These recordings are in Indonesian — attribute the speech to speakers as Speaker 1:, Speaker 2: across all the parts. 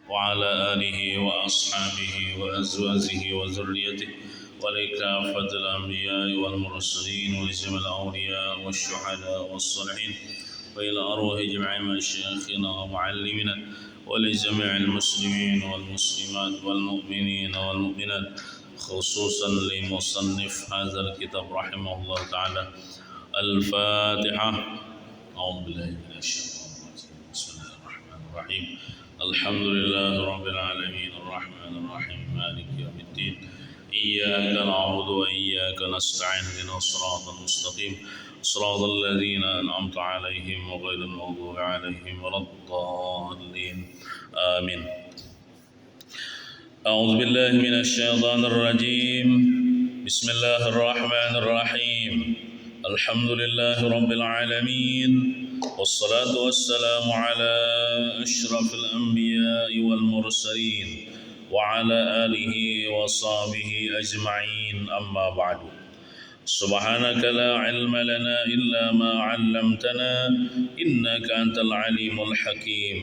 Speaker 1: وعلى آله وأصحابه وأزواجه وذريته ولكافة الأنبياء والمرسلين ولجميع الأولياء والشهداء والصالحين وإلى أرواح جميع مشايخنا ومعلمنا ولجميع المسلمين والمسلمات والمؤمنين والمؤمنات خصوصا لمصنف هذا الكتاب رحمه الله تعالى. الفاتحة. أعوذ بالله من الشيطان الرجيم. بسم الله الرحمن الرحيم. الحمد لله رب العالمين الرحمن الرحيم مالك يوم الدين إياك نعبد وإياك نستعين اهدنا الصراط المستقيم صراط الذين أنعمت عليهم غير المغضوب عليهم ولا الضالين آمين. أعوذ بالله من الشيطان الرجيم. بسم الله الرحمن الرحيم. الحمد لله رب العالمين والصلاة والسلام على أشرف الأنبياء والمرسلين وعلى آله وصحبه أجمعين. أما بعد. سبحانك لا علم لنا إلا ما علمتنا إنك أنت العليم الحكيم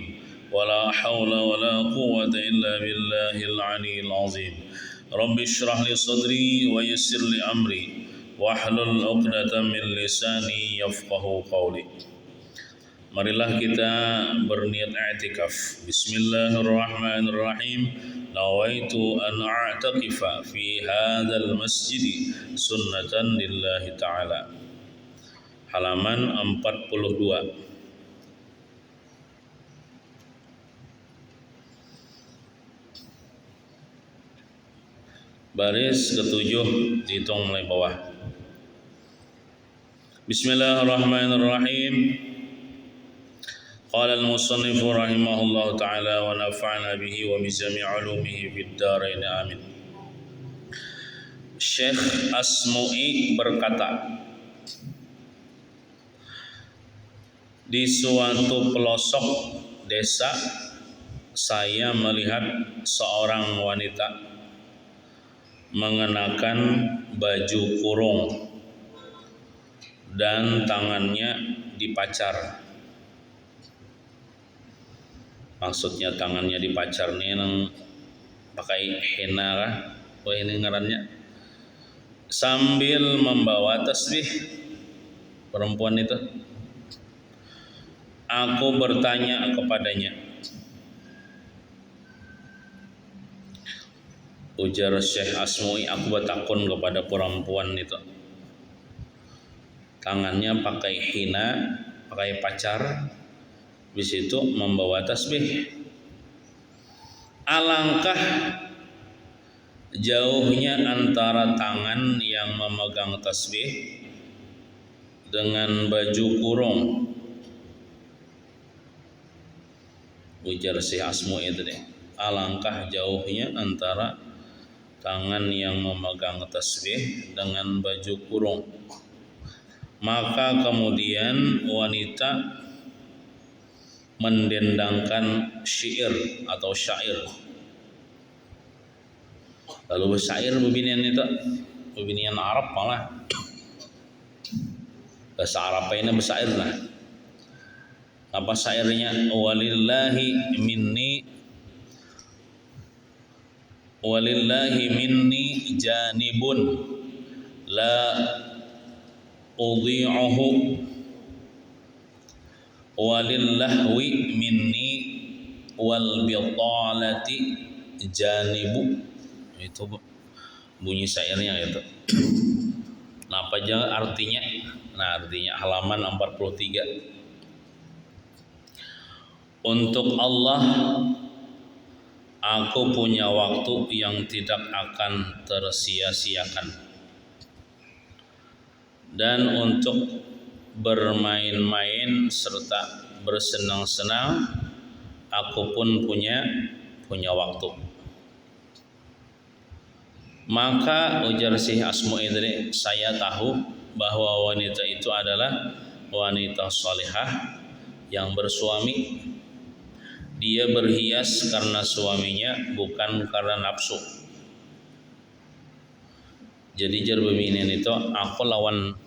Speaker 1: ولا حول ولا قوة إلا بالله العلي العظيم. رب اشرح لي صدري ويسر لي أمري wahlul 'uqdatam min lisani yafqahu qawli. Marilah kita berniat i'tikaf. Bismillahirrahmanirrahim. Nawaitu an a'taqifa fi hadzal masjid sunnatan lillahi ta'ala. Halaman 42. Baris ketujuh dihitung mulai bawah. Bismillahirrahmanirrahim. Qala al-musannif rahimahullah ta'ala wa nafa'ana bihi wa bi jami' ulumihi fid dharain amin. Syekh Asmu'i berkata, di suatu pelosok desa saya melihat seorang wanita mengenakan baju kurung dan tangannya dipacar. Maksudnya tangannya dipacar nih yang pakai henna kah? Oh ini ngarannya. Sambil membawa tasbih perempuan itu. Aku bertanya kepadanya. Ujar Syekh Asmu'i, aku bertakun kepada perempuan itu. Tangannya pakai hina, pakai pacar, di situ membawa tasbih. Alangkah jauhnya antara tangan yang memegang tasbih dengan baju kurung. Ujar Syekh Asmu'i itu deh. Alangkah jauhnya antara tangan yang memegang tasbih dengan baju kurung. Maka kemudian wanita mendendangkan syair atau syair. Lalu syair bebinian itu, bebinian Arab malah. Bahasa Arab ini bersyair lah. Apa syairnya? Walillahi minni janibun la udhi'uhu walillahwi minni wal bitalati janibu. Itu bunyi syairnya gitu. Nah, apa aja artinya? Nah, artinya halaman 43. Untuk Allah aku punya waktu yang tidak akan tersia-siakan. Dan untuk bermain-main serta bersenang-senang aku pun punya waktu. Maka ujar Syekh Asmu'i tadi, saya tahu bahwa wanita itu adalah wanita salihah yang bersuami. Dia berhias karena suaminya, bukan karena nafsu. Jadi jar bebinian itu aku lawan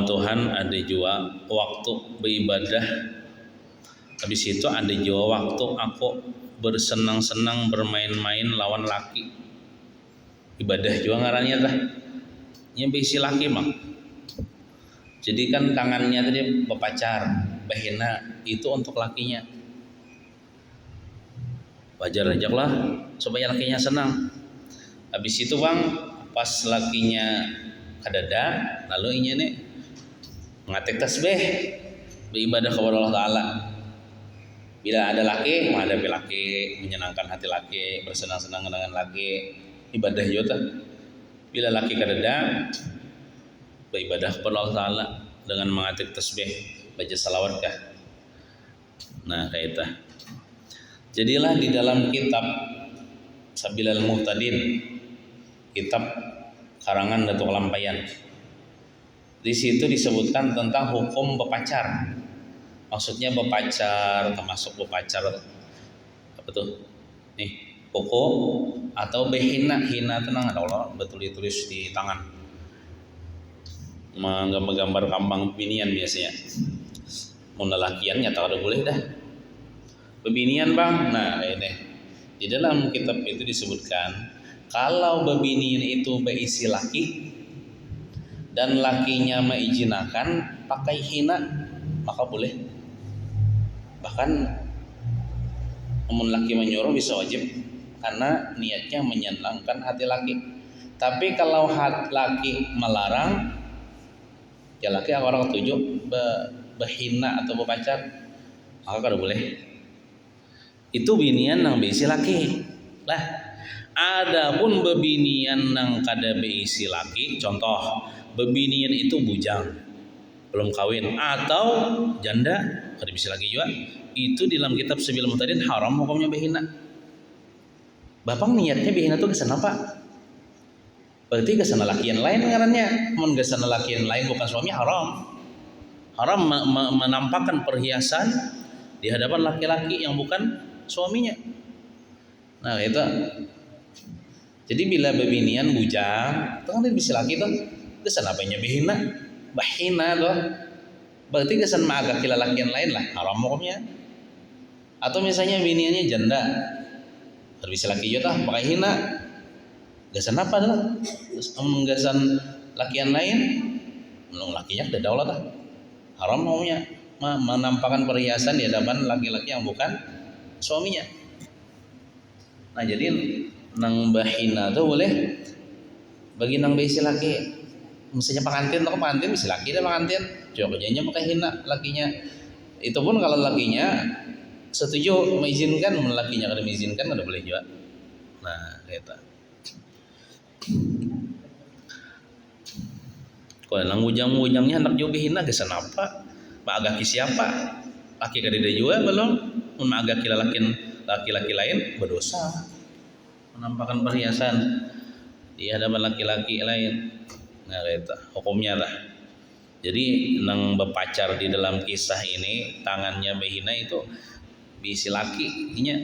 Speaker 1: Tuhan ada juga waktu beribadah Habis itu ada juga waktu aku bersenang-senang bermain-main lawan laki. Ibadah juga ngarannya tah. Nya bisi laki mah. Jadi kan tangannya tadi berpacar, bahina itu untuk lakinya. Wajar aja lah supaya lakinya senang. Habis itu bang, pas lakinya kadada, lalu inya nih ngatek tasbih, beribadah kepada Allah Taala. Bila ada laki, menghadapi laki, menyenangkan hati laki, bersenang-senang dengan laki, ibadah juga. Bila laki kadada, beribadah kepada Allah Taala dengan mengatik tasbih, baca salawat kah. Nah kayak itu. Jadilah di dalam kitab Sabilal Muhtadin, kitab karangan Datuk Lampayan, di situ disebutkan tentang hukum berpacar. Maksudnya berpacar, termasuk berpacar apa tuh? Nih, koko atau behina, hina tenang ada Allah betul ditulis di tangan. Menggambar kambang binian biasanya. Mun lelakiannya tak ada boleh dah. Bebinian bang, nah ini di dalam kitab itu disebutkan kalau bebinian itu berisi laki dan lakinya mengizinakan pakai hina maka boleh. Bahkan namun laki menyuruh bisa wajib karena niatnya menyenangkan hati laki. Tapi kalau hati laki melarang, ya laki orang tujuh berhina atau berpacar, maka kada boleh. Itu binian nang beisi laki lah. Adapun bebinian nang kada beisi laki, contoh bebinian itu bujang belum kawin atau janda kada bisa lagi juga, itu di dalam kitab Sabilal Muhtadin haram hukumnya behina. Bapak niatnya behina tuh kesana pak, berarti kesana laki yang lain ngarannya. Mun kesana laki yang lain bukan suami haram. Haram menampakkan perhiasan di hadapan laki-laki yang bukan suaminya. Nah itu. Jadi bila bebinian bujang, itu kan bisa laki tuh kesana apanya behina. Bahina tuh berarti kesan agak kila laki yang lain lah haram hukumnya. Atau misalnya biniannya janda, bisa laki juga pakai hina, gasan apa dah? Gasan laki yang lain, belum lakinya udah daulat lah, haram hukumnya. Menampakkan perhiasan di hadapan laki-laki yang bukan suaminya. Nah jadi nang bahina tuh boleh bagi nang besi laki. Misalnya pengantin atau pengantin bisa laki dah pengantin, coba kerjanya pakai hina lakinya. Itu pun kalau lakinya setuju mengizinkan, lakinya kada mengizinkan kada boleh juga. Nah, kita. Kalau nang ujang-ujangnya hendak juga hina kesan apa? Maagaki siapa? Laki kada juga belum, mun maagaki laki-laki lain berdosa. Menampakkan perhiasan di hadapan laki-laki lain. Nah itu hukumnya lah. Jadi nang berpacar di dalam kisah ini tangannya behina itu bisi laki nya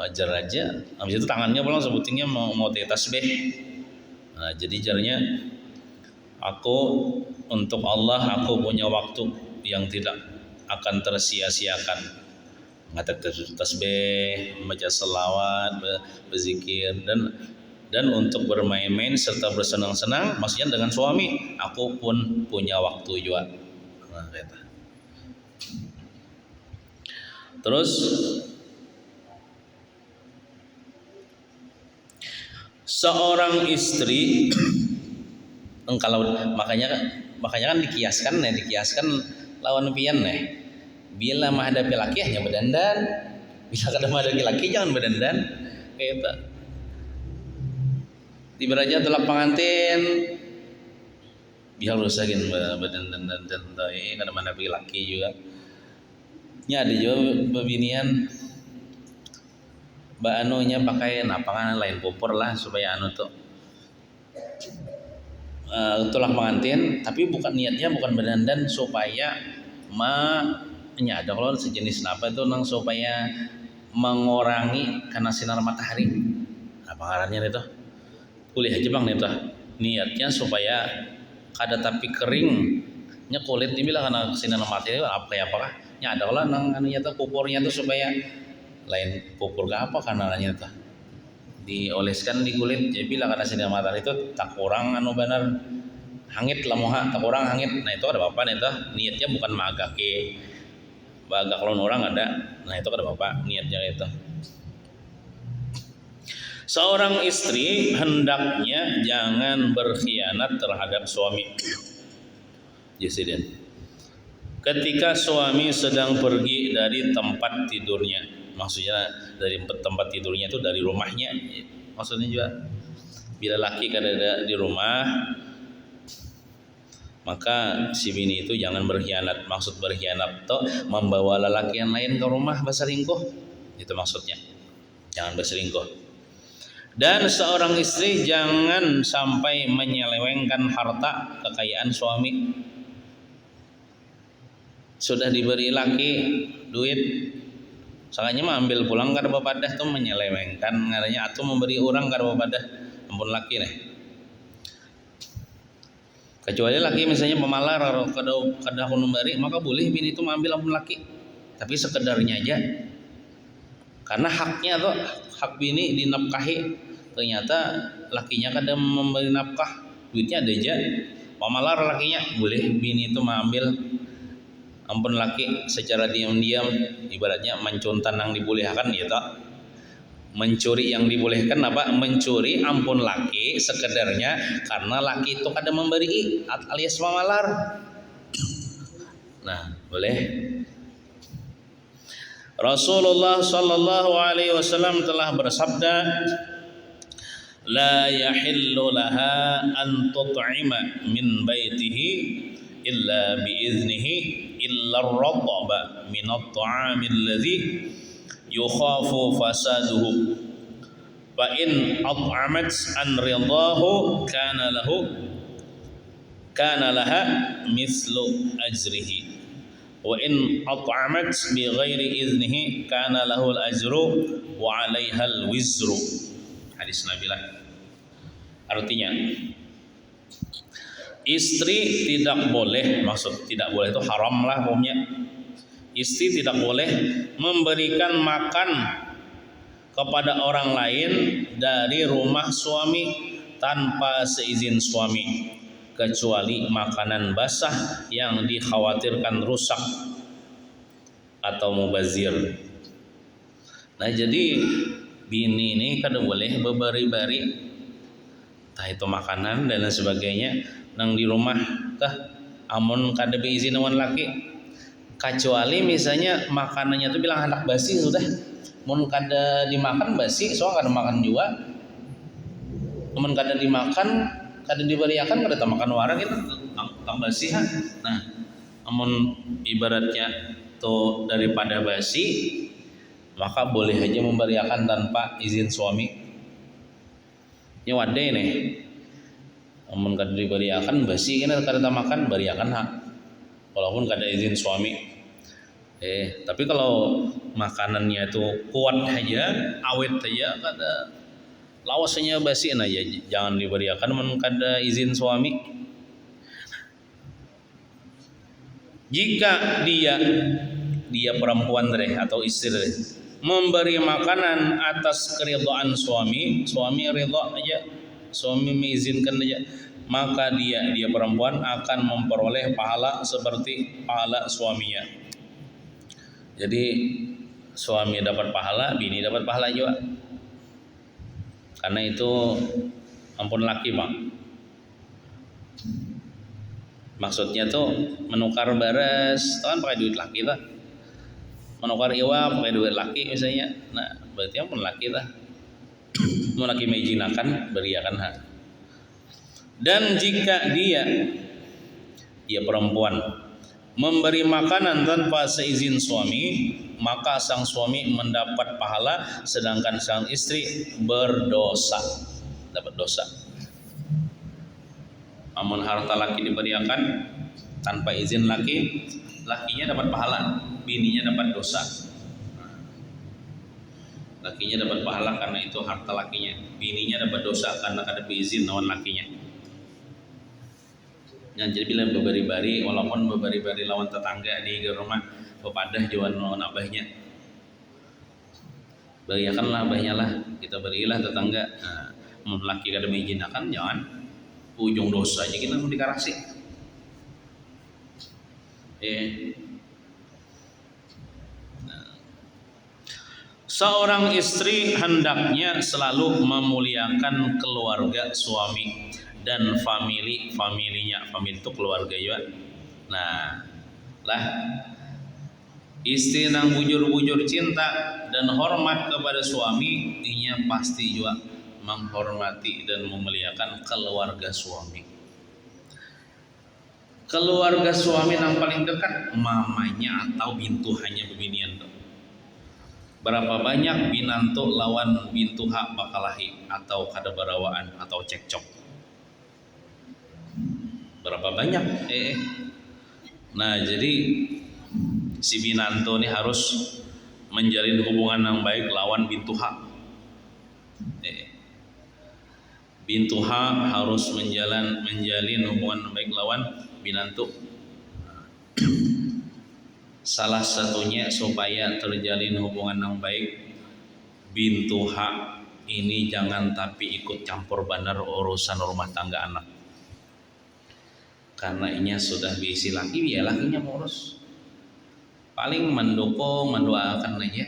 Speaker 1: wajar aja. Habis itu tangannya pulang sebutinnya mau tasbih. Nah, jadi jarnya aku untuk Allah aku punya waktu yang tidak akan tersia-siakan. Ngatak tasbih, membaca selawat, berzikir dan untuk bermain-main serta bersenang-senang, maksudnya dengan suami, aku pun punya waktu juga. Nah, kata. Terus seorang istri, kalau makanya kan dikiaskan lawan pian nih. Bila menghadapi laki hanya berdandan, bila kadang menghadapi laki jangan berdandan, kata. Di beraja telak pengantin biar rusakin badan dan kada mana pergi laki juga. Nya ada juga bebinian mbak anunya pakai napangan lain popor lah supaya anu tuh tulak pengantin, tapi bukan niatnya bukan berdandan supaya nya ada kalau sejenis apa itu nang supaya mengurangi karena sinar matahari. Apa ngarannya itu? Kuliah aja bang nih niatnya supaya kada tapi keringnya kulit ini bilang karena sinar matahari apa ya apakah nya ada lah nang anunya tuh pupurnya tuh supaya lain pupur ke apa kanalnya tuh dioleskan di kulit jadi bila karena sinar matahari itu tak kurang anu benar hangit lah moha tak kurang hangit. Nah itu ada apa nih tuh niatnya bukan magake baga kalau orang ada. Nah itu ada apa niatnya itu. Seorang istri hendaknya jangan berkhianat terhadap suami. Jesiden. Ketika suami sedang pergi dari tempat tidurnya, maksudnya dari tempat tidurnya itu dari rumahnya, maksudnya juga bila laki ada di rumah, maka si bini itu jangan berkhianat. Maksud berkhianat itu membawa lelaki yang lain ke rumah berselingkuh, itu maksudnya. Jangan berselingkuh. Dan seorang istri jangan sampai menyelewengkan harta kekayaan suami. Sudah diberi laki duit, sakanya mah ambil pulang kada bapadah tuh menyelewengkan ngaranya atau memberi orang kada bapadah ampun laki nih. Kecuali laki misalnya pemalar kada memberi maka boleh bini itu mengambil ampun laki. Tapi sekedarnya aja. Karena haknya tuh hak bini dinafkahi. Ternyata lakinya kadang memberi nafkah, duitnya ada aja. Pemalar lakinya boleh bini itu mengambil ampun laki secara diam-diam, ibaratnya mencuntan yang dibolehkan ya tak. Mencuri yang dibolehkan apa? Mencuri ampun laki sekedarnya karena laki itu kadang memberi alias pemalar. Nah, boleh. Rasulullah sallallahu alaihi wasallam telah bersabda, la yahillu laha an tut'ima min baitihi illa biiznihi illa ar-radaba min at-ta'ami alladhi yukhafu fasaduhu fa in at'amat an ridahu kana laha mithlu ajrihi wa in at'amat bi ghairi iznihi kana lahu al-ajru wa 'alaiha al-wizru. Hadis Nabi lah. Artinya istri tidak boleh, maksud tidak boleh itu haram lah pokoknya. Istri tidak boleh memberikan makan kepada orang lain dari rumah suami tanpa seizin suami, kecuali makanan basah yang dikhawatirkan rusak atau mubazir. Nah jadi bini ini kada boleh bebari-bari tah itu makanan dan lain sebagainya nang di rumah tah amun kada beizin awan laki, kecuali misalnya makanannya tuh bilang anak basi sudah mun kada dimakan basi soalnya kada makan juga mun kada dimakan kada diberiakan kada makan warang itu tang basi ha. Nah amun ibaratnya tuh daripada basi maka boleh aja memberiakan tanpa izin suami. Ya wadai nih, amun kada diberiakan basi kena kada makan beriakan hak, walaupun kada izin suami. Tapi kalau makanannya itu kuat aja, awet aja, kada lawasnya basi aja jangan diberiakan amun kada izin suami. Jika dia perempuan atau istri memberi makanan atas keridhaan suami ridha aja, suami mengizinkan aja, maka dia perempuan akan memperoleh pahala seperti pahala suaminya. Jadi suami dapat pahala, bini dapat pahala juga. Karena itu ampun laki bang. Maksudnya tuh menukar baras, kan pakai duit laki lah. Menukar iwa pakai duit laki misalnya, nah berarti ampun laki lah. Mau laki mengizinakan beriakan hak. Dan jika dia perempuan memberi makanan tanpa seizin suami, maka sang suami mendapat pahala sedangkan sang istri berdosa, dapat dosa. Amun harta laki diberiakan tanpa izin laki, lakinya dapat pahala, bininya dapat dosa. Lakinya dapat pahala karena itu harta lakinya, bininya dapat dosa karena kada beizin lawan lakinya. Nah, jadi bila bebari-bari, walaupun bebari-bari lawan tetangga di rumah, pepadah jawan lawan abahnya. Bagiakanlah abahnya lah, kita berilah tetangga. Nah, mun laki kada mengizinakan jangan ujung dosa aja kita mau dikarasi. Seorang istri hendaknya selalu memuliakan keluarga suami dan familinya. Famili itu keluarga juga. Nah, lah istri nang bujur-bujur cinta dan hormat kepada suami, inya pasti juga menghormati dan memuliakan keluarga suami. Keluarga suami yang paling dekat mamanya atau bintuhannya bebinian tuh. Berapa banyak binantu lawan bintuha bakalahi atau kadabarawaan atau cekcok. Berapa banyak? Nah, jadi si binantu ini harus menjalin hubungan yang baik lawan bintuha. Bintuha harus menjalin hubungan yang baik lawan binantu. Salah satunya supaya terjalin hubungan yang baik, bintuha ini jangan tapi ikut campur benar urusan rumah tangga anak. Karena inya sudah diisi laki, ya lakinya ngurus. Paling mendukung, mendoakan aja.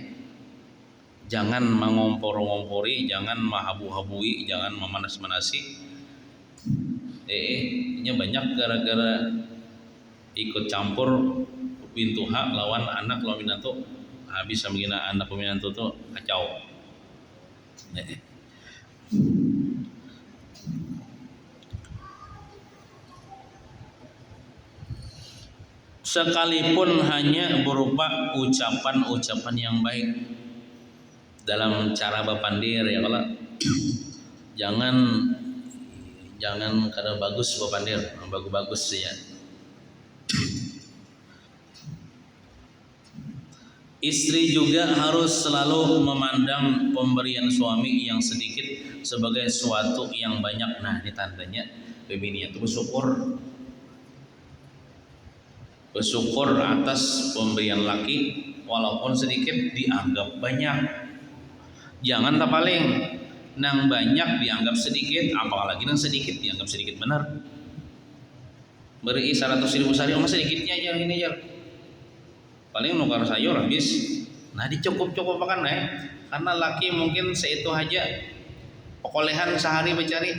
Speaker 1: Jangan mengompor-ngompori, jangan mahabu-habui, jangan memanas-manasi. Inya banyak gara-gara ikut campur bintuha lawan anak lawan binantu, habis samgina anak binantu tuh kacau. Sekalipun hanya berupa ucapan-ucapan yang baik dalam cara bapandir ya, kalau jangan kada bagus bapandir, bagus-bagus ya. Istri juga harus selalu memandang pemberian suami yang sedikit sebagai suatu yang banyak. Nah, ini tandanya bebini itu bersyukur atas pemberian laki walaupun sedikit dianggap banyak. Jangan tak paling nang banyak dianggap sedikit, apalagi nang sedikit dianggap sedikit benar. Beri 100.000 sehari, sedikitnya aja ini aja. Paling nukar sayur habis. Nah, dicukup-cukup makan karena laki mungkin seitu aja pekolehan sehari mencari.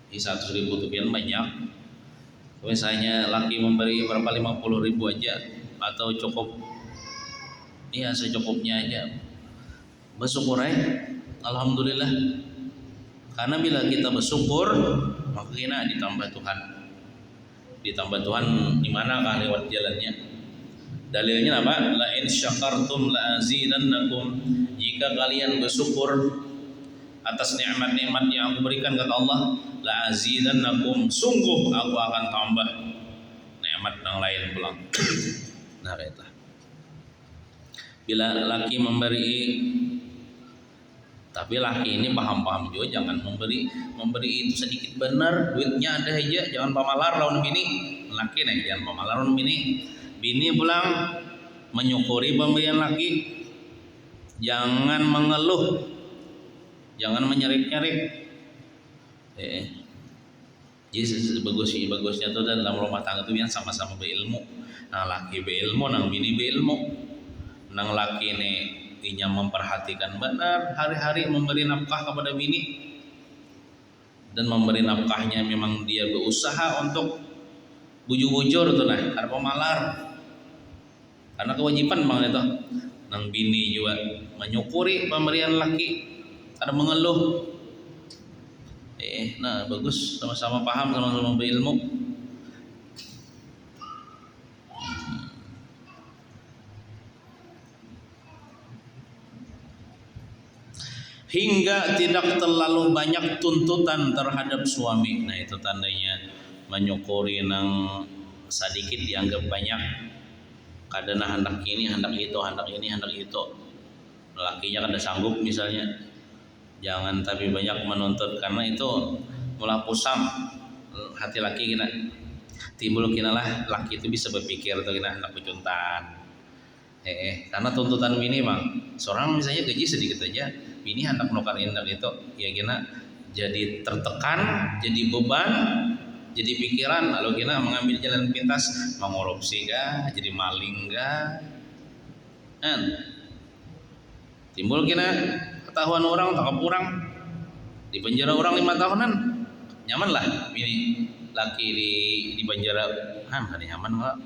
Speaker 1: Di 100.000 itu pian banyak. Misalnya laki memberi berapa 50.000 aja atau cukup, iya secukupnya aja. Bersyukur alhamdulillah. Karena bila kita bersyukur maka kita ditambah Tuhan di mana kan lewat jalannya. Dalilnya apa? La in syakartum la azidannakum. Jika kalian bersyukur atas nikmat-nikmat yang aku berikan kata Allah, la azidannakum, sungguh aku akan tambah nikmat yang lain pulang. Nah, kata bila laki memberi, tapi laki ini paham-paham juga, jangan memberi itu sedikit benar, duitnya ada aja, jangan pamalar lawan bini. Laki nih jangan pamalar lawan bini. Bini pulang menyukuri pemberian laki, jangan mengeluh, jangan menyerik-nyerik. Jadi bagusnya itu dalam rumah tangga itu yang sama-sama berilmu. Nang laki berilmu, nang bini berilmu. Nang laki ini inya memperhatikan benar, hari-hari memberi nafkah kepada bini, dan memberi nafkahnya memang dia berusaha untuk bujur-bujur tuh ada pemalar. Karena kewajiban bang itu. Nang bini juga menyukuri pemberian laki, ada mengeluh. Nah bagus, sama-sama paham, sama-sama berilmu. Hingga tidak terlalu banyak tuntutan terhadap suami. Nah itu tandanya menyukuri nang sedikit dianggap banyak. Kadang hendak ini, hendak itu, hendak ini, hendak itu. Lakinya kada sanggup misalnya. Jangan tapi banyak menuntut, karena itu mulai pusam hati laki kita. timbul kinalah laki itu bisa berpikir tuh kina hendak becuntan. Karena tuntutan bini bang, seorang misalnya gaji sedikit aja, bini hendak nukar indak itu, ya kina jadi tertekan, jadi beban, jadi pikiran, lalu kina mengambil jalan pintas, mengorupsi kah, jadi maling kah, kan? Timbul kina ketahuan orang, tangkap orang, di penjara orang 5 tahunan, nyaman lah bini laki di penjara, kan nyaman nggak?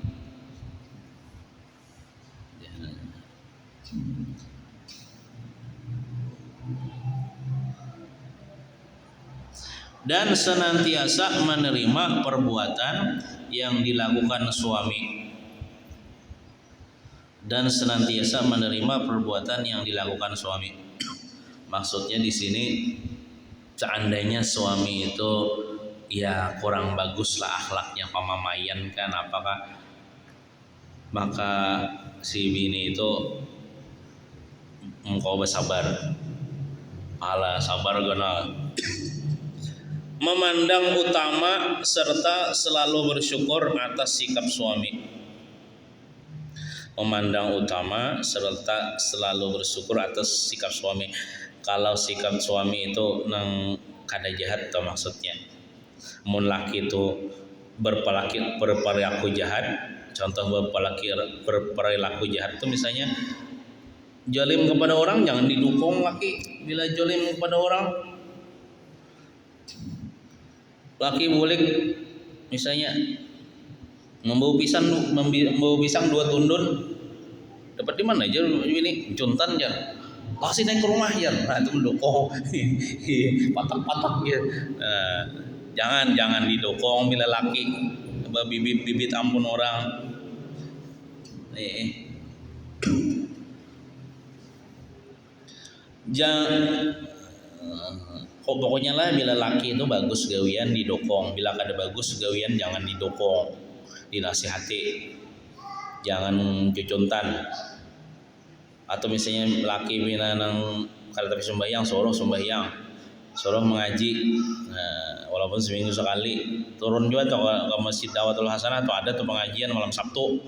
Speaker 1: Dan senantiasa menerima perbuatan yang dilakukan suami, dan senantiasa menerima perbuatan yang dilakukan suami. Maksudnya di sini seandainya suami itu ya kurang bagus lah akhlaknya, pamamayan kan apakah, maka si bini itu engkau bersabar, ala sabar gana, memandang utama serta selalu bersyukur atas sikap suami. Memandang utama serta selalu bersyukur atas sikap suami. Kalau sikap suami itu nang kada jahat tuh maksudnya. Mun laki itu berperilaku jahat, contoh berperilaku jahat itu misalnya jolim kepada orang, jangan didukung laki bila jolim kepada orang. Laki boleh misalnya membawa pisang 2 tundun, dapat di mana aja ini juntan ya, kasih naik ke rumah ya, nah itu mendukung patak ya. Jangan didukung bila laki bibit ampun orang. Pokoknya lah bila laki itu bagus gawian didukung, bila kada bagus gawian jangan didukung, dinasihati, jangan cucuntan. Atau misalnya laki bina nang kada tapi sembahyang, suruh mengaji, nah, walaupun seminggu sekali turun juga atau ke masjid Dawatul Hasanah atau ada tuh pengajian malam Sabtu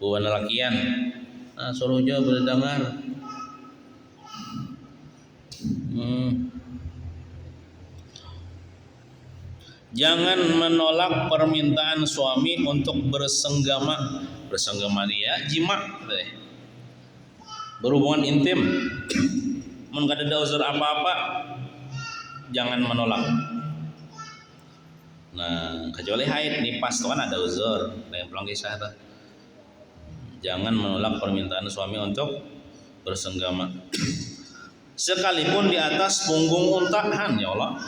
Speaker 1: bukan lakian, nah, suruh juga berdengar. Jangan menolak permintaan suami untuk bersenggama dia jima, berhubungan intim. Mun kada ada uzur apa-apa, jangan menolak. Nah, kecuali haid nifas itu kan ada uzur, dengan pulang kisah itu. Jangan menolak permintaan suami untuk bersenggama. Sekalipun di atas punggung untaan, ya Allah.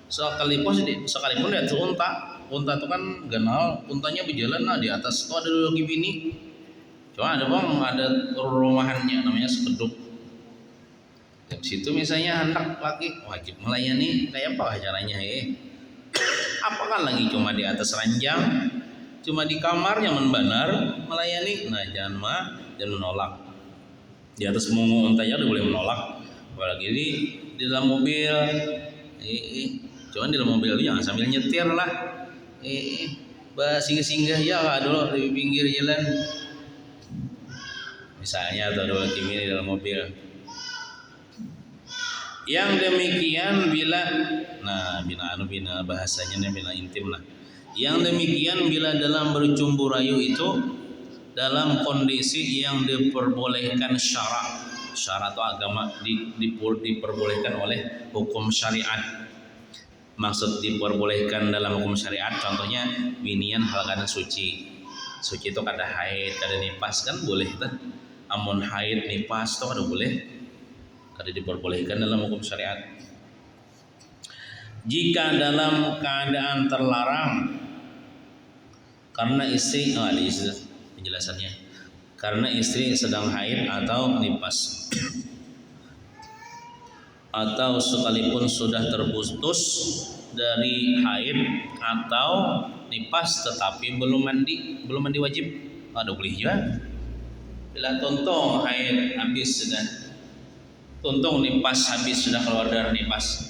Speaker 1: Sekalipun di atas unta itu kan ganal, untanya berjalan nah di atas itu ada lagi bini. Cuma ada bang, ada rumahannya namanya sekeduk. Di situ misalnya anak laki wajib melayani, kayak apa caranya apakah lagi cuma di atas ranjang, cuma di kamar yang benar melayani, nah jangan menolak. Di atas punggung untanya udah boleh menolak, apalagi di dalam mobil. Cuman di dalam mobil jangan sambil nyetir lah, singgah ya dulu di pinggir jalan misalnya, atau dua kimi di dalam mobil. Yang demikian bila bahasanya bila intim lah. Yang demikian bila dalam bercumbu rayu itu dalam kondisi yang diperbolehkan syarat atau agama diperbolehkan oleh hukum syariat. Maksud diperbolehkan dalam hukum syariat, contohnya binian hal kada suci itu kada haid, kada nifas kan boleh tuh. Amun haid nifas itu kada boleh, kada diperbolehkan dalam hukum syariat. Jika dalam keadaan terlarang karena istri, penjelasannya, karena istri sedang haid atau nifas, atau sekalipun sudah terputus dari haid atau nifas tetapi belum mandi wajib, ada boleh juga. Bila tuntung haid habis sudah, tuntung nifas habis sudah keluar dari nifas,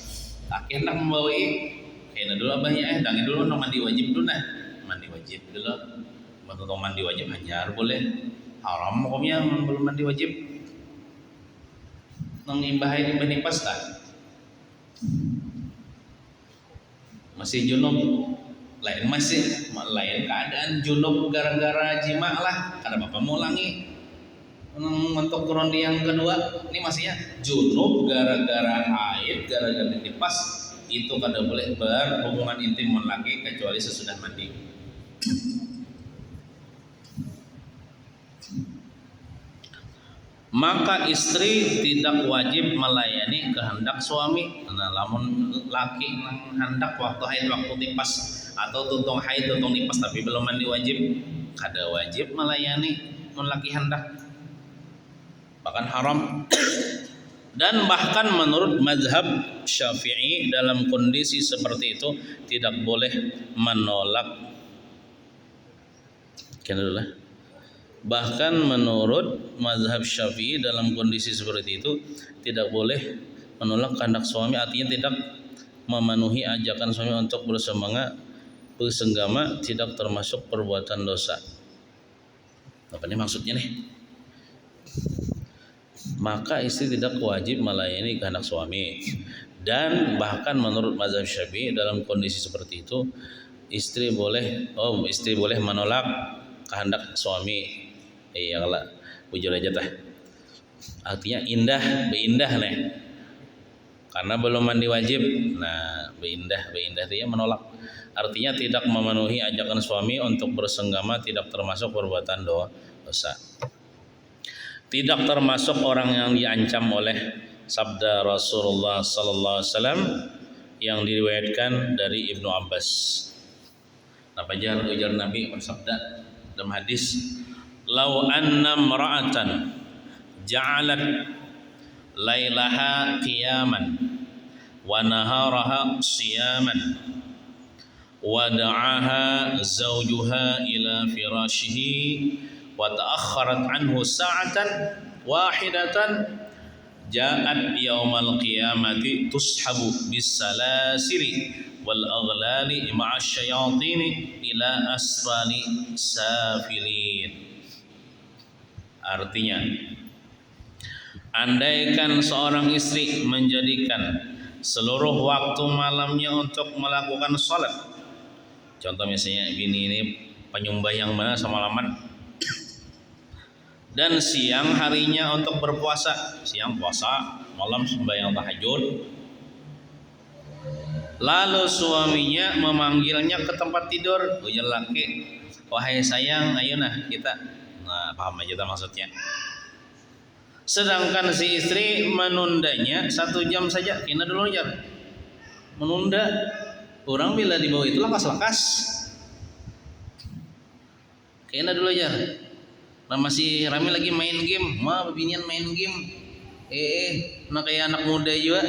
Speaker 1: tak hendak membawa kena dulu abahnya, tangi dulu nak mandi wajib dulu nah, mandi wajib dulu. Untuk mandi wajib hanyar boleh. Haram hukumnya belum mandi wajib. Nang imbahai imbah nipas tak? Masih junub. Lain keadaan junub gara-gara jima lah. Karena bapak mau ulangi. Untuk kurang yang kedua, ini masihnya junub gara-gara haid, gara-gara nipas. Itu kada boleh berhubungan intim dengan laki kecuali sesudah mandi. Maka istri tidak wajib melayani kehendak suami. Nah, lamun laki hendak waktu haid, waktu nipas, atau tuntung haid, tuntung nipas tapi belum mandi wajib, kada wajib melayani mun laki hendak. Bahkan haram. Dan bahkan menurut mazhab Syafi'i dalam kondisi seperti itu tidak boleh menolak. Bahkan menurut mazhab Syafi'i dalam kondisi seperti itu tidak boleh menolak kehendak suami, artinya tidak memenuhi ajakan suami untuk bersenggama tidak termasuk perbuatan dosa. Apa ini maksudnya nih? Maka istri tidak wajib melayani kehendak suami. Dan bahkan menurut mazhab Syafi'i dalam kondisi seperti itu istri boleh menolak kehendak suami. Kalau bujur aja tah. Artinya beindah nih. Karena belum mandi wajib. Nah, beindah dia menolak. Artinya tidak memenuhi ajakan suami untuk bersenggama tidak termasuk perbuatan dosa. Tidak termasuk orang yang diancam oleh sabda Rasulullah sallallahu alaihi wasallam yang diriwayatkan dari Ibnu Abbas. Apa ujar Nabi bersabda dalam hadis, "Lau anna imra'atan ja'alat lailaha qiyaman wa naharaha siyaman wa da'aha zawjuha ila firashihi wa ta'akhkharat anhu sa'atan wahidatan ja'at yaumal qiyamati tushabu bis salasili wal aghlali ma'asy syayatini ila asfali safilin." Artinya, andaikan seorang istri menjadikan seluruh waktu malamnya untuk melakukan sholat, contoh misalnya bini ini penyumbayang mana semalaman, dan siang harinya untuk berpuasa, siang puasa, malam sembahyang tahajud, lalu suaminya memanggilnya ke tempat tidur, ujar laki, "Wahai sayang, ayo nah kita." Nah, paham aja maksudnya. Sedangkan si istri menundanya 1 jam saja, kena dulu aja. Menunda, orang bila di bawah itu lekas-lekas, kena dulu aja. Nah, masih rame lagi main game, binian main game, nah kayak anak muda juga,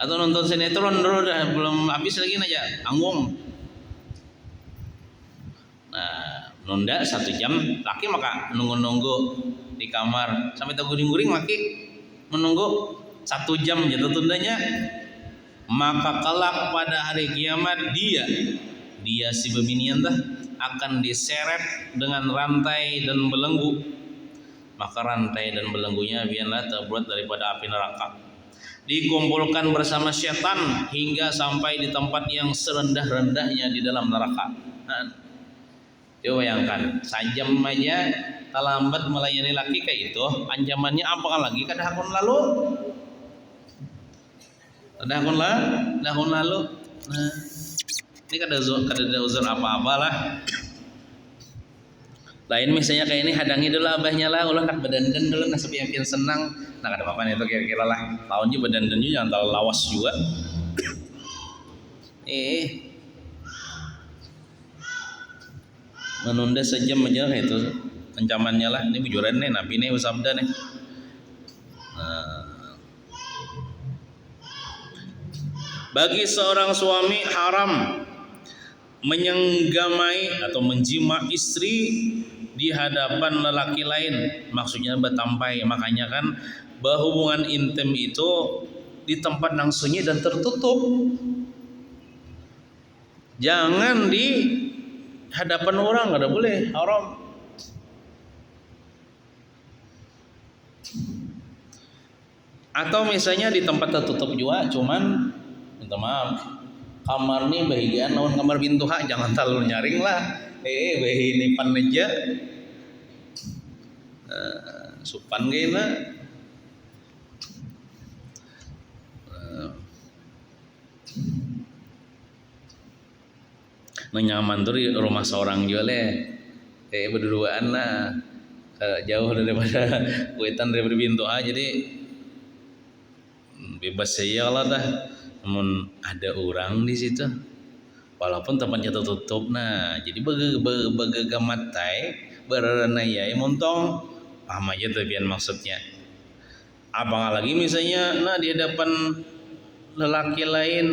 Speaker 1: atau nonton sinetron dulu dah belum habis lagi aja, anggung. Nah, nunda 1 jam, laki maka nunggu di kamar sampai terguring-guring, laki menunggu 1 jam jatuh tundanya. Maka kelak pada hari kiamat dia si bebinian dah akan diseret dengan rantai dan belenggu. Maka rantai dan belenggunya biarlah terbuat daripada api neraka. Dikumpulkan bersama syaitan hingga sampai di tempat yang serendah-rendahnya di dalam neraka. Nah, coba bayangkan, 1 jam aja terlambat melayani laki kayak itu, ancamannya apakah lagi kada hakun lalu? Nah, ini kada ada uzur apa-apalah. Lain misalnya kayak ini hadangi dulu abahnya lah, ulah nak berdandan dulu, nak sepian senang. Nah, kada apa-apa itu kira-kira lah. Tahunnya berdandan juga jangan terlalu lawas juga. Menunda 1 jam aja itu ancamannya lah. Ini bujuran nih, Nabi nih bersabda nih. Bagi seorang suami haram menyenggamai atau menjima istri di hadapan lelaki lain, maksudnya bertampai. Makanya kan berhubungan intim itu di tempat yang sunyi dan tertutup. Jangan di hadapan orang, nggak ada boleh, haram. Atau misalnya di tempat tertutup juga, cuman minta maaf, kamar nih bagian lawan kamar bintuha, jangan terlalu nyaring lah. Ini pan aja, supan gina. Nyaman tuh di rumah seorang juga berduaan lah, jauh daripada kuitan daripada bintuha, jadi bebas saya lah dah. Namun ada orang di situ, walaupun tempatnya tertutup, nah jadi begegamatai berenayai montong paham aja tujuan maksudnya. Abang lagi misalnya, nah di hadapan lelaki lain,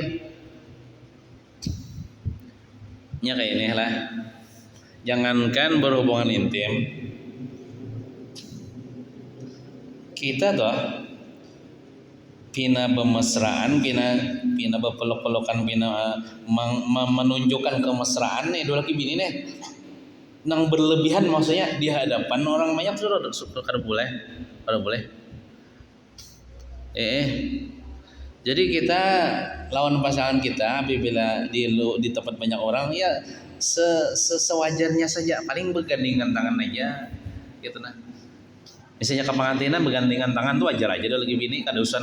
Speaker 1: nya kayak ini lah. Jangankan berhubungan intim, kita tuh pina bermesraan, pina berpeluk-pelukan, pina menunjukkan kemesraan nih dua laki bini nih, nang berlebihan maksudnya di hadapan orang banyak sudah kada boleh. Jadi kita lawan pasangan kita apabila di tempat banyak orang ya sewajarnya saja, paling bergandengan tangan aja gitu nah. Misalnya ke pengantinan bergandengan tangan tuh wajar aja, dia lagi bini kada usah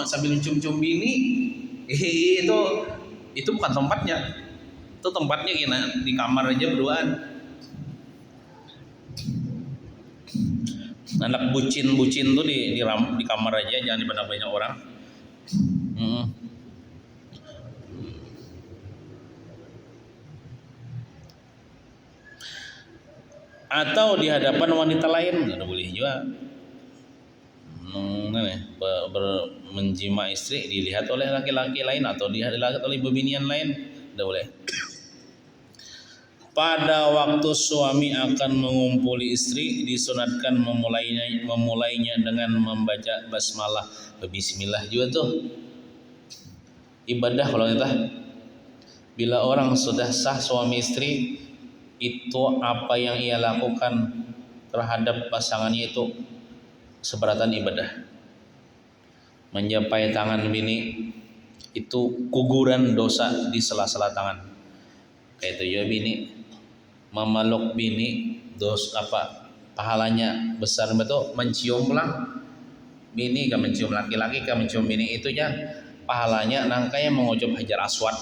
Speaker 1: sambil cium-cium bini. Itu bukan tempatnya. Itu tempatnya kena di kamar aja berduaan. Anak bucin tuh di kamar aja, jangan di banyak orang. Atau di hadapan wanita lain nggak boleh juga. Menjima istri dilihat oleh laki-laki lain atau dilihat oleh bebinian lain, tidak boleh. Pada waktu suami akan mengumpuli istri, disunatkan memulainya dengan membaca basmalah, bismillah juga tuh ibadah kalau kita. Bila orang sudah sah suami istri, itu apa yang ia lakukan terhadap pasangannya itu seberatan ibadah. Menjapai tangan bini itu kuguran dosa di sela-sela tangan. Kayak itu ya bini, memeluk bini pahalanya besar betul. Mencium pulang bini, kan mencium laki-laki, kan mencium bini itu ya pahalanya nangkanya mengucap hajar aswad.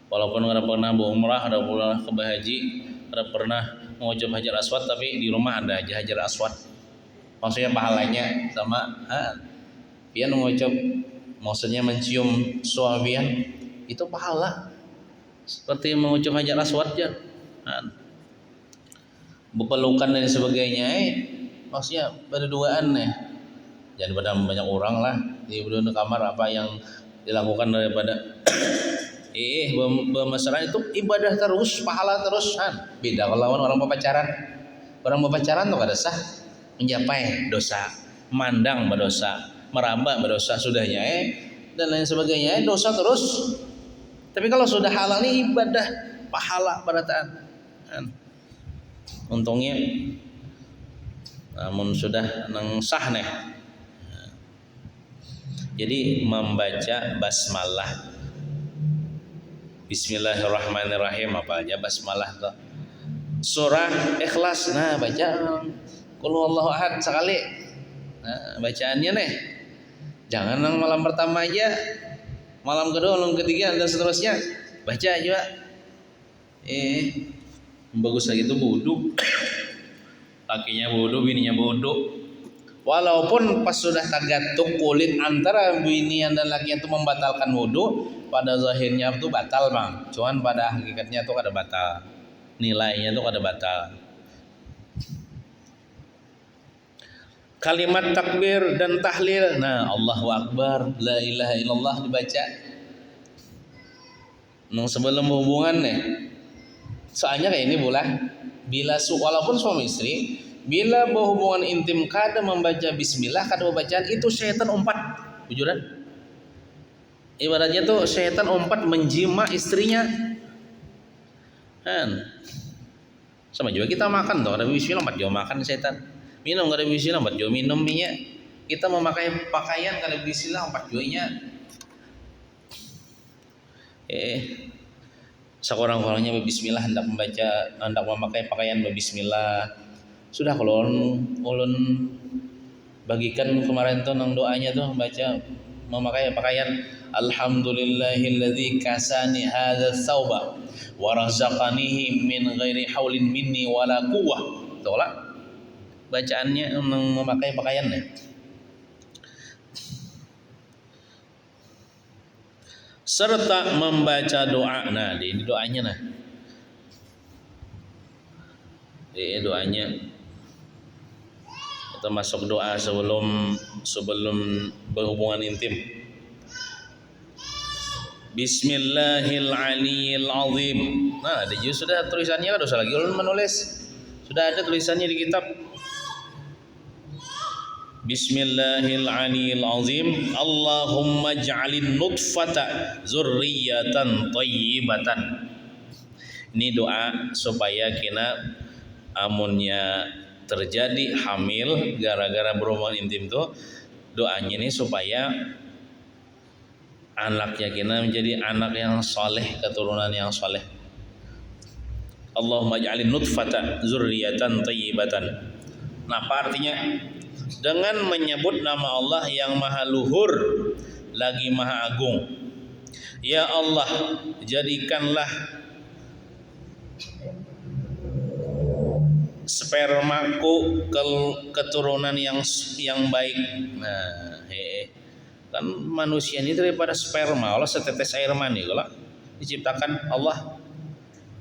Speaker 1: Walaupun ada pernah berumrah, ada pernah ke haji, ada pernah mengucap hajar aswad, tapi di rumah ada aja hajar aswad. Maksudnya pahalanya sama pian mengucap, maksudnya mencium suamian itu pahala seperti mengucap hajar aswad ya. Berpelukan dan sebagainya, maksudnya berduaan jangan pada banyak orang lah di kamar. Apa yang dilakukan daripada bermesraan itu ibadah terus, pahala terus. Beda kalau orang berpacaran. Orang berpacaran tuh kada sah, mencapai dosa, mandang berdosa, merambah berdosa sudahnya dan lain sebagainya, dosa terus. Tapi kalau sudah halal ini ibadah, pahala berataan. Untungnya namun sudah nang sah nih. Jadi membaca basmalah, Bismillahirrahmanirrahim, apa aja basmalah tuh. Surah Ikhlas, nah baca Qul huwallahu ahad sekali. Nah, bacaannya nih. Jangan yang malam pertama aja, malam kedua, malam ketiga dan seterusnya baca juga. Bagus lagi itu wudu. Lakinya wudu, bininya wudu. Walaupun pas sudah tagatuk kulit antara bini dan laki itu membatalkan wudu, pada zahirnya itu batal bang. Cuman pada hakikatnya itu kada batal. Nilainya itu kada batal. Kalimat takbir dan tahlil, nah Allahu Akbar, la ilaha illallah dibaca. Sebelum hubungan soalnya kayak ini walaupun suami istri, bila berhubungan intim kada membaca bismillah, kada membacaan itu syaitan umpat, bujuran. Ibaratnya tuh setan umpat menjima istrinya. Kan? Sama juga kita makan tuh, ada bismillah empat jauh makan setan. Minum kada bismillah empat jauh minum minyak. Kita memakai pakaian kada bismillah empat jauhnya. Seorang-orangnya berbismillah hendak memakai pakaian berbismillah. Sudah kalau ulun bagikan kemarin tuh nang doanya tuh baca memakai pakaian alhamdulillahilladzi kasani hadza tsauba wa razaqanihi min ghairi haulin minni wala quwwah. Itulah bacaannya memakai pakaiannya. Serta membaca doa. Nah, ini doanya nah. Ini doanya. Kita masuk doa sebelum berhubungan intim. Bismillahirrahmanirrahim. Nah, ada juga sudah tulisannya, kada usah lagi ulun menulis. Sudah ada tulisannya di kitab. Bismillahirrahmanirrahim. Allahumma ja'alin nutfata zurriyatan thayyibatan. Ini doa supaya kena amunnya terjadi hamil gara-gara berhubungan intim tuh, doanya ini supaya anaknya kena menjadi anak yang soleh, keturunan yang soleh. Allahumma ja'alin nutfata zurriyatan thayyibatan. Nah, apa artinya? Dengan menyebut nama Allah yang maha luhur lagi maha agung. Ya Allah, jadikanlah spermaku keturunan yang baik. Nah, kan manusia ini daripada sperma Allah setetes air mani kalau diciptakan Allah.